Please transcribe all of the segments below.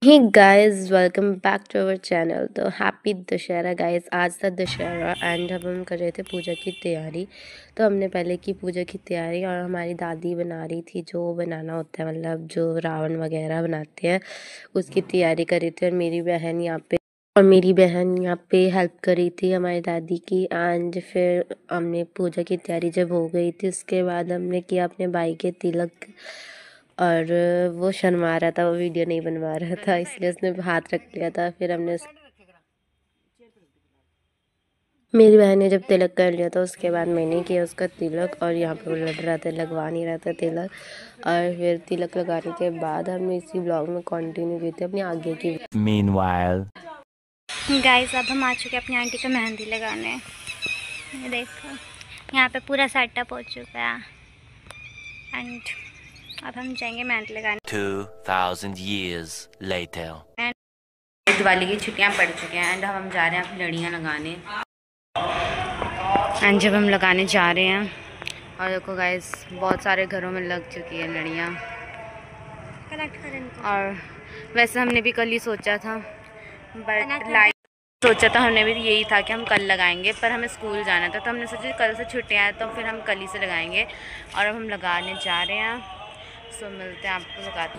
Hey guys, welcome back to our channel. तो happy Dussehra guys. आज था दशहरा एंड अब हम कर रहे थे पूजा की तैयारी। तो हमने पहले की पूजा की तैयारी और हमारी दादी बना रही थी जो बनाना होता है, मतलब जो रावण वगैरह बनाते हैं उसकी तैयारी कर रही थी। और मेरी बहन यहाँ पे हेल्प कर रही थी हमारी दादी की। एंड फिर हमने पूजा की तैयारी जब हो गई थी उसके बाद हमने किया अपने भाई के तिलक। और वो शर्मा रहा था, वो वीडियो नहीं बनवा रहा था, इसलिए उसने हाथ रख लिया था। फिर मेरी बहन ने जब तिलक कर लिया था उसके बाद मैंने किया उसका तिलक। और यहाँ पे वो लड़ रहा था, लगवा नहीं रहा था तिलक। और फिर तिलक लगाने के बाद हमने इसी ब्लॉग में कंटिन्यू की थी अपनी आगे की। Meanwhile, गाइस अब हम आ चुके हैं अपनी आंटी को मेहंदी लगाने। ये देखो यहाँ पे पूरा सेटअप हो चुका है एंड अब हम जाएंगे मेहंदी लगाने। 2000 years later. दिवाली की छुट्टियां पड़ चुकी हैं एंड हम जा रहे हैं अपनी लड़ियाँ लगाने। एंड जब हम लगाने जा रहे हैं और देखो गाइस, बहुत सारे घरों में लग चुकी है लड़ियाँ। कलेक्ट करें और वैसे हमने भी कल ही सोचा था, बट लाइट सोचा था हमने भी यही था कि हम कल लगाएंगे, पर हमें स्कूल जाना था तो हमने सोचा कल से छुट्टियां हैं तो फिर हम कल ही से लगाएंगे। और अब हम लगाने जा रहे हैं, सो मिलते हैं आपको लगाते।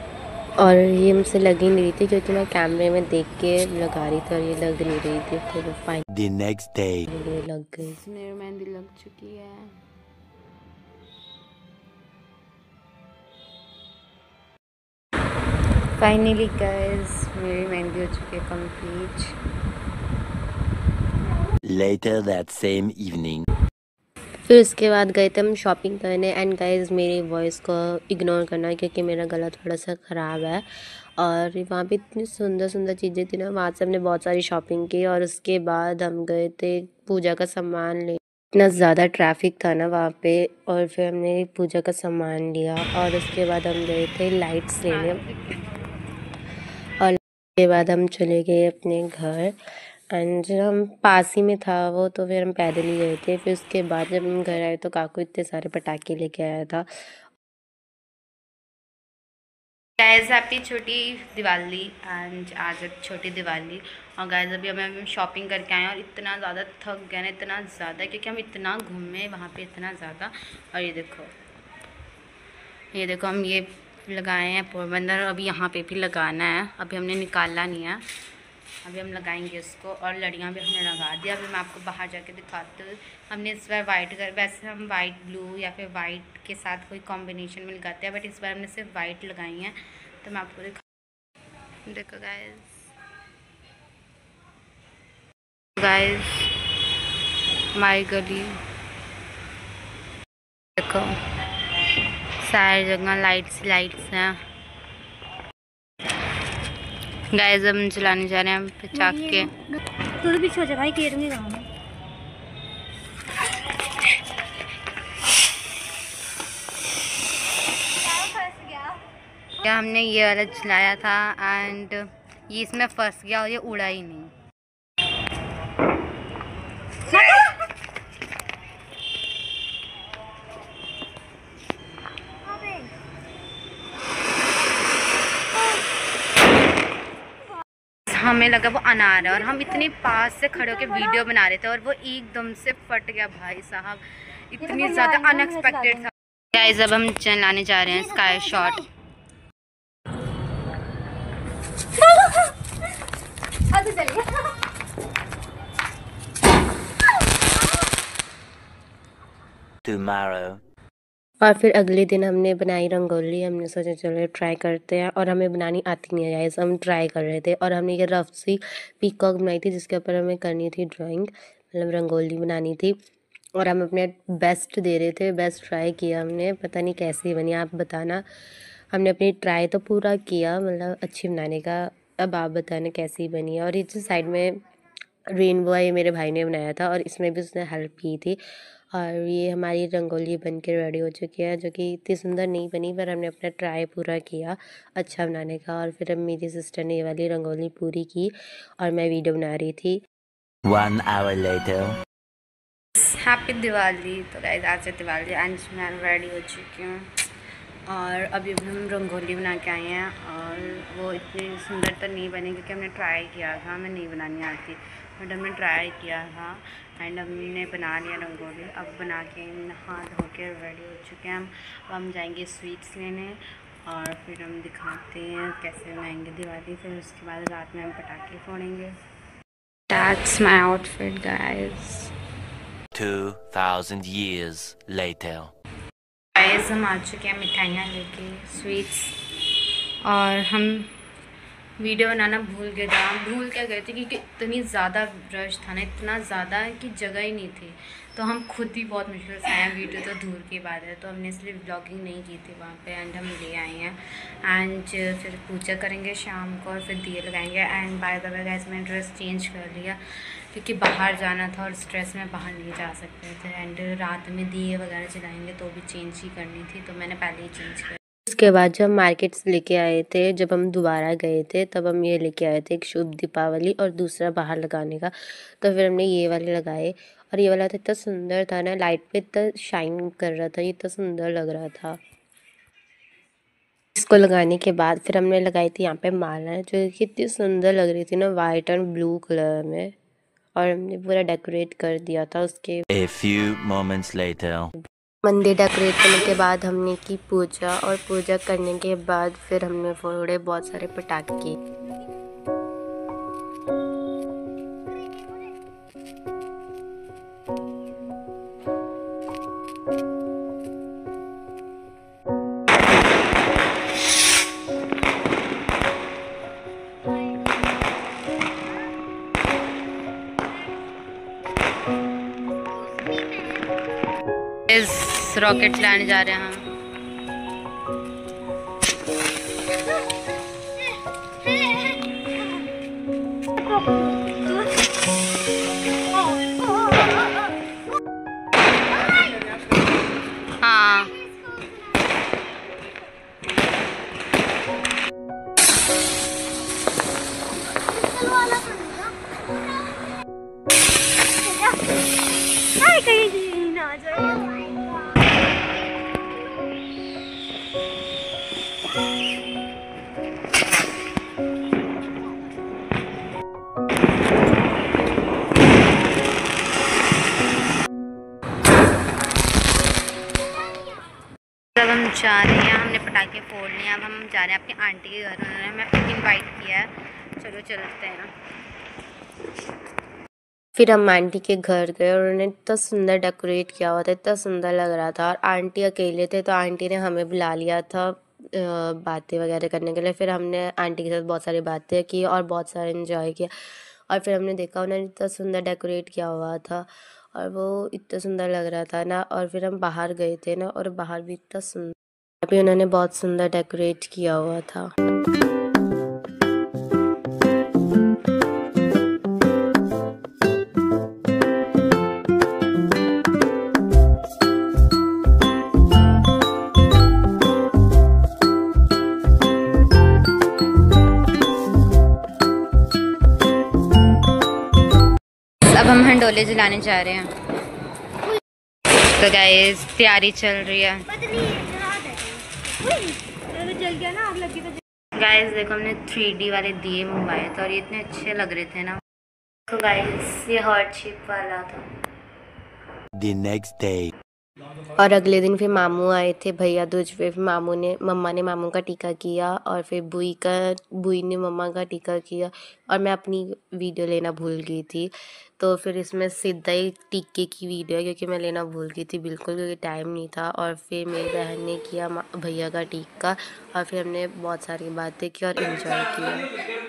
और ये मुझसे लग ही नहीं रही थी क्योंकि मैं कैमरे में देख के लगा रही थी और ये लग नहीं रही थी। फिर The next day. फाइनली लग गई। मेरी मेहंदी लग चुकी है। फाइनली गाइस, मेरी मेहंदी हो चुकी है complete. Later that same evening. फिर उसके बाद गए थे हम शॉपिंग करने। एंड गाइज मेरी वॉइस को इग्नोर करना क्योंकि मेरा गला थोड़ा सा ख़राब है। और वहाँ पे इतनी सुंदर सुंदर चीज़ें थी ना, वहाँ से हमने बहुत सारी शॉपिंग की। और उसके बाद हम गए थे पूजा का सामान ले। इतना ज़्यादा ट्रैफिक था ना वहाँ पे। और फिर हमने पूजा का सामान लिया और उसके बाद हम गए थे लाइट्स लेने। और उसके बाद हम चले गए अपने घर। एंड जब हम पास ही में था वो, तो फिर हम पैदल ही गए थे। फिर उसके बाद जब हम घर आए तो काकू इतने सारे पटाखे लेके आया था। गाइस हैप्पी छोटी दिवाली एंड आज है छोटी दिवाली। और गाइस अभी हम शॉपिंग करके आए हैं और इतना ज़्यादा थक गए ना, इतना ज़्यादा क्योंकि हम इतना घूमे वहाँ पे इतना ज़्यादा। और ये देखो हम ये लगाए हैं पोरबंदर। अभी यहाँ पे भी लगाना है, अभी हमने निकाला नहीं है, अभी हम लगाएंगे उसको। और लड़ियाँ भी हमने लगा दी। अभी मैं आपको बाहर जाके दिखाती हूँ। हमने इस बार वाइट कर, वैसे हम वाइट ब्लू या फिर वाइट के साथ कोई कॉम्बिनेशन में लगाते हैं, बट इस बार हमने सिर्फ वाइट लगाई हैं। तो मैं आपको देखो गाइस हमारी गली देखो, सारी जगह लाइट्स हैं। गाइस हम चलाने जा रहे हैं पचाक के। तू भी छोटा भाई केरूंगी गाँव में। या हमने ये वाला चलाया था एंड ये इसमें फंस गया और ये उड़ा ही नहीं। हमें लगा वो अनार है और हम इतनी पास से खड़े होकर वीडियो बना रहे थे और वो एकदम से फट गया भाई साहब, इतनी ज़्यादा अनएक्सपेक्टेड था। गाइस अब हम चलाने जा रहे हैं स्काई शॉट। Tomorrow. और फिर अगले दिन हमने बनाई रंगोली। हमने सोचा चलो ट्राई करते हैं, और हमें बनानी आती नहीं है गाइस, हम ट्राई कर रहे थे। और हमने ये रफ सी पीकॉक बनाई थी जिसके ऊपर हमें करनी थी ड्राइंग, मतलब रंगोली बनानी थी। और हम अपने बेस्ट दे रहे थे, बेस्ट ट्राई किया हमने। पता नहीं कैसी बनी, आप बताना। हमने अपनी ट्राई तो पूरा किया, मतलब अच्छी बनाने का। अब आप बताना कैसी बनी है। और ये जो साइड में रेनबो है ये मेरे भाई ने बनाया था और इसमें भी उसने हेल्प की थी। और ये हमारी रंगोली बन के रेडी हो चुकी है, जो कि इतनी सुंदर नहीं बनी पर हमने अपना ट्राई पूरा किया अच्छा बनाने का। और फिर अब मेरी सिस्टर ने ये वाली रंगोली पूरी की और मैं वीडियो बना रही थी। 1 hour later. हैप्पी दिवाली। तो गाइस आज से दिवाली एंड मैं रेडी हो चुकी हूँ। और अभी भी हम रंगोली बना के आए हैं और वो इतनी सुंदर तो नहीं बनी क्योंकि हमने ट्राई किया था, हमें नहीं बनानी आती, बट हमने ट्राई किया था एंड हमने बना लिया रंगोली। अब बना के नहा धो के रेडी हो चुके हैं हम। अब हम जाएंगे स्वीट्स लेने और फिर हम दिखाते हैं कैसे बनाएंगे दिवाली। फिर उसके बाद रात में हम पटाखे फोड़ेंगे। That's my outfit, guys. 2000 years later. Guys हम आ चुके हैं मिठाइयाँ लेके, स्वीट्स, और हम वीडियो बनाना भूल गए थे। हम भूल क्या गए थे क्योंकि इतनी ज़्यादा रश था ना, इतना ज़्यादा कि जगह ही नहीं थी, तो हम खुद ही बहुत मुश्किल से आए हैं। वीडियो तो दूर की बात है, तो हमने इसलिए व्लॉगिंग नहीं की थी वहाँ पे एंड हम ले आए हैं एंड फिर पूजा करेंगे शाम को और फिर दिए लगाएंगे। And by the way guys मैंने ड्रेस चेंज कर लिया क्योंकि बाहर जाना था और स्ट्रेस में बाहर नहीं जा सकते थे एंड रात में दिए वगैरह जलाएंगे तो भी चेंज ही करनी थी, तो मैंने पहले ही चेंज कर। उसके बाद जब मार्केट से लेके आए थे, जब हम दोबारा गए थे तब हम ये लेके आए थे एक शुभ दीपावली और दूसरा बाहर लगाने का। तो फिर हमने ये वाले लगाए और ये वाला तो इतना सुंदर था ना, लाइट पे इतना शाइन कर रहा था, ये इतना सुंदर लग रहा था। इसको लगाने के बाद फिर हमने लगाई थी यहाँ पे माला जो कि इतनी सुंदर लग रही थी ना, वाइट एंड ब्लू कलर में, और हमने पूरा डेकोरेट कर दिया था। उसके A few moments later. मंदिर डेकोरेट करने के बाद हमने की पूजा, और पूजा करने के बाद फिर हमने फोड़े बहुत सारे पटाखे। इस रॉकेट लैंड जा रहे हैं हम। हाँ कहीं ना जाए। जब हम जा रहे हैं, हमने पटाखे फोड़ लिए, अब हम जा रहे हैं अपनी आंटी के घर, उन्होंने हमें इनवाइट किया है, चलो चलते हैं। फिर हम आंटी के घर गए और उन्होंने इतना सुंदर डेकोरेट किया हुआ था, इतना सुंदर लग रहा था, और आंटी अकेले थे तो आंटी ने हमें बुला लिया था बातें वगैरह करने के लिए। फिर हमने आंटी के साथ बहुत सारी बातें की और बहुत सारा एंजॉय किया, और फिर हमने देखा उन्होंने इतना सुंदर डेकोरेट किया हुआ था और वो इतना सुंदर लग रहा था ना। और फिर हम बाहर गए थे ना, और बाहर भी इतना सुंदर, अभी उन्होंने बहुत सुंदर डेकोरेट किया हुआ था। अब हम हंडोले जलाने जा रहे हैं, तो गाइस तैयारी चल रही है। गाइस देखो हमने 3D वाले दिए मंगवाए थे और ये इतने अच्छे लग रहे थे ना। तो गाइस ये हार्ट शेप वाला था। The next day. और अगले दिन फिर मामू आए थे भैया दूज पे, फिर मम्मा ने मामू का टीका किया और फिर बुई ने मम्मा का टीका किया, और मैं अपनी वीडियो लेना भूल गई थी, तो फिर इसमें सीधा ही टीके की वीडियो है क्योंकि मैं लेना भूल गई थी बिल्कुल, क्योंकि टाइम नहीं था। और फिर मेरी बहन ने किया भैया का टीका और फिर हमने बहुत सारी बातें की और एंजॉय किया।